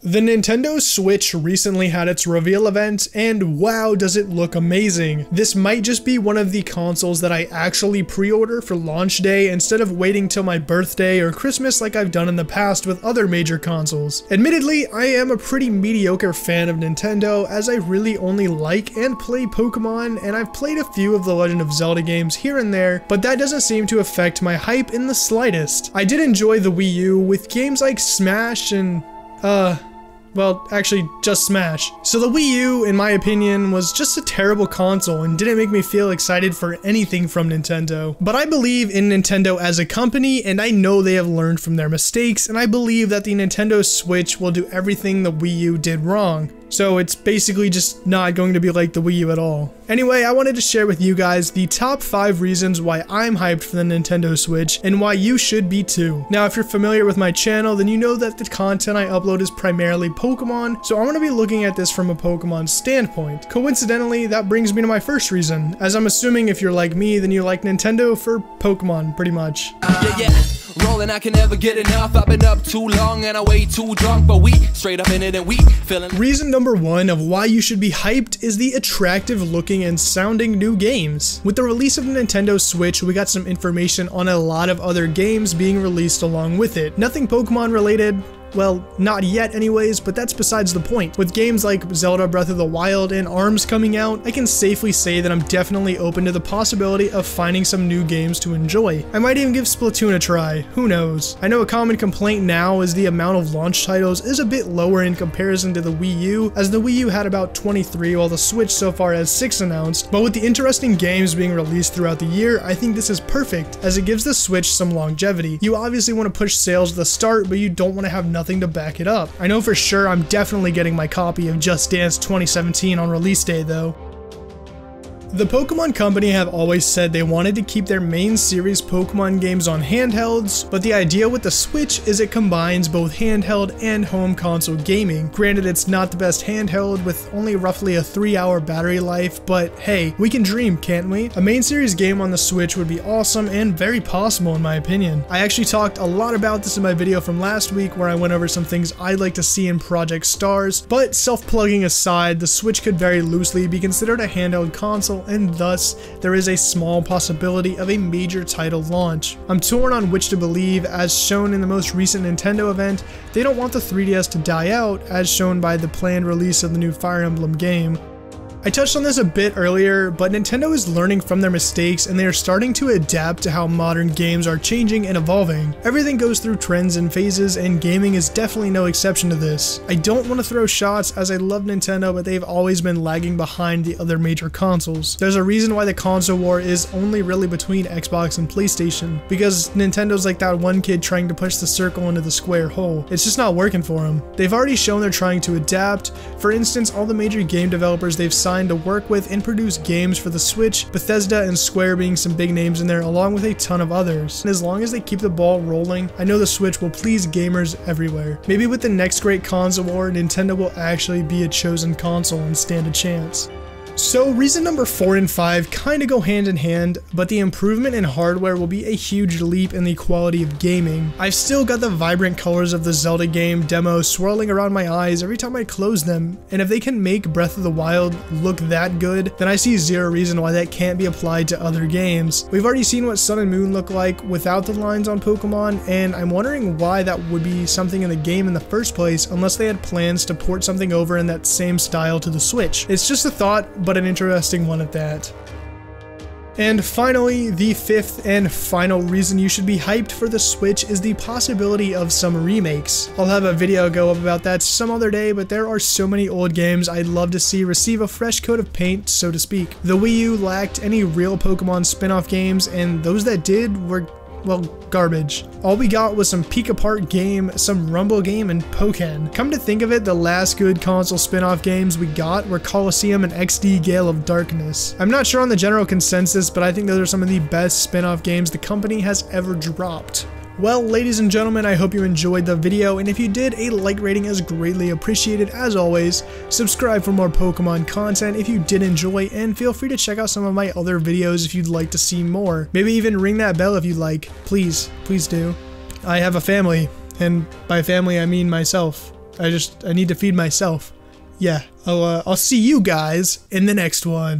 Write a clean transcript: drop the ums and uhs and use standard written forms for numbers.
The Nintendo Switch recently had its reveal event, and wow, does it look amazing. This might just be one of the consoles that I actually pre-order for launch day instead of waiting till my birthday or Christmas like I've done in the past with other major consoles. Admittedly, I am a pretty mediocre fan of Nintendo, as I really only like and play Pokemon, and I've played a few of the Legend of Zelda games here and there, but that doesn't seem to affect my hype in the slightest. I did enjoy the Wii U with games like Smash and, well, actually, just Smash. So the Wii U, in my opinion, was just a terrible console and didn't make me feel excited for anything from Nintendo. But I believe in Nintendo as a company, and I know they have learned from their mistakes, and I believe that the Nintendo Switch will do everything the Wii U did wrong. So it's basically just not going to be like the Wii U at all. Anyway, I wanted to share with you guys the top 5 reasons why I'm hyped for the Nintendo Switch and why you should be too. Now, if you're familiar with my channel, then you know that the content I upload is primarily Pokemon, so I'm going to be looking at this from a Pokemon standpoint. Coincidentally, that brings me to my first reason, as I'm assuming if you're like me, then you like Nintendo for Pokemon, pretty much. Rolling, I can never get enough. I've been up too long and I way too drunk, but we straight up in it and we feeling. Reason number 1 of why you should be hyped is the attractive looking and sounding new games. With the release of the Nintendo Switch, we got some information on a lot of other games being released along with it. Nothing Pokemon related. Well, not yet anyways, but that's besides the point. With games like Zelda Breath of the Wild and ARMS coming out, I can safely say that I'm definitely open to the possibility of finding some new games to enjoy. I might even give Splatoon a try, who knows. I know a common complaint now is the amount of launch titles is a bit lower in comparison to the Wii U, as the Wii U had about 23 while the Switch so far has 6 announced, but with the interesting games being released throughout the year, I think this is perfect, as it gives the Switch some longevity. You obviously want to push sales at the start, but you don't want to have nothing to back it up. I know for sure I'm definitely getting my copy of Just Dance 2017 on release day though. The Pokemon Company have always said they wanted to keep their main series Pokemon games on handhelds, but the idea with the Switch is it combines both handheld and home console gaming. Granted, it's not the best handheld with only roughly a 3-hour battery life, but hey, we can dream, can't we? A main series game on the Switch would be awesome and very possible in my opinion. I actually talked a lot about this in my video from last week where I went over some things I'd like to see in Project Stars, but self-plugging aside, the Switch could very loosely be considered a handheld console, and thus there is a small possibility of a major title launch. I'm torn on which to believe, as shown in the most recent Nintendo event. They don't want the 3DS to die out, as shown by the planned release of the new Fire Emblem game. I touched on this a bit earlier, but Nintendo is learning from their mistakes and they are starting to adapt to how modern games are changing and evolving. Everything goes through trends and phases, and gaming is definitely no exception to this. I don't want to throw shots, as I love Nintendo, but they've always been lagging behind the other major consoles. There's a reason why the console war is only really between Xbox and PlayStation, because Nintendo's like that one kid trying to push the circle into the square hole. It's just not working for them. They've already shown they're trying to adapt. For instance, all the major game developers they've signed to work with and produce games for the Switch, Bethesda and Square being some big names in there, along with a ton of others. And as long as they keep the ball rolling, I know the Switch will please gamers everywhere. Maybe with the next great console war, Nintendo will actually be a chosen console and stand a chance. So reason number 4 and 5 kinda go hand in hand, but the improvement in hardware will be a huge leap in the quality of gaming. I've still got the vibrant colors of the Zelda game demo swirling around my eyes every time I close them, and if they can make Breath of the Wild look that good, then I see zero reason why that can't be applied to other games. We've already seen what Sun and Moon look like without the lines on Pokemon, and I'm wondering why that would be something in the game in the first place unless they had plans to port something over in that same style to the Switch. It's just a thought, but an interesting one at that. And finally, the 5th and final reason you should be hyped for the Switch is the possibility of some remakes. I'll have a video go up about that some other day, but there are so many old games I'd love to see receive a fresh coat of paint, so to speak. The Wii U lacked any real Pokemon spin-off games, and those that did were, well, garbage. All we got was some Peek Apart game, some Rumble game, and Pokken. Come to think of it, the last good console spin-off games we got were Colosseum and XD Gale of Darkness. I'm not sure on the general consensus, but I think those are some of the best spin-off games the company has ever dropped. Well, ladies and gentlemen, I hope you enjoyed the video, and if you did, a like rating is greatly appreciated as always. Subscribe for more Pokemon content if you did enjoy, and feel free to check out some of my other videos if you'd like to see more. Maybe even ring that bell if you'd like. Please do. I have a family, and by family I mean myself. I need to feed myself. Yeah, I'll see you guys in the next one.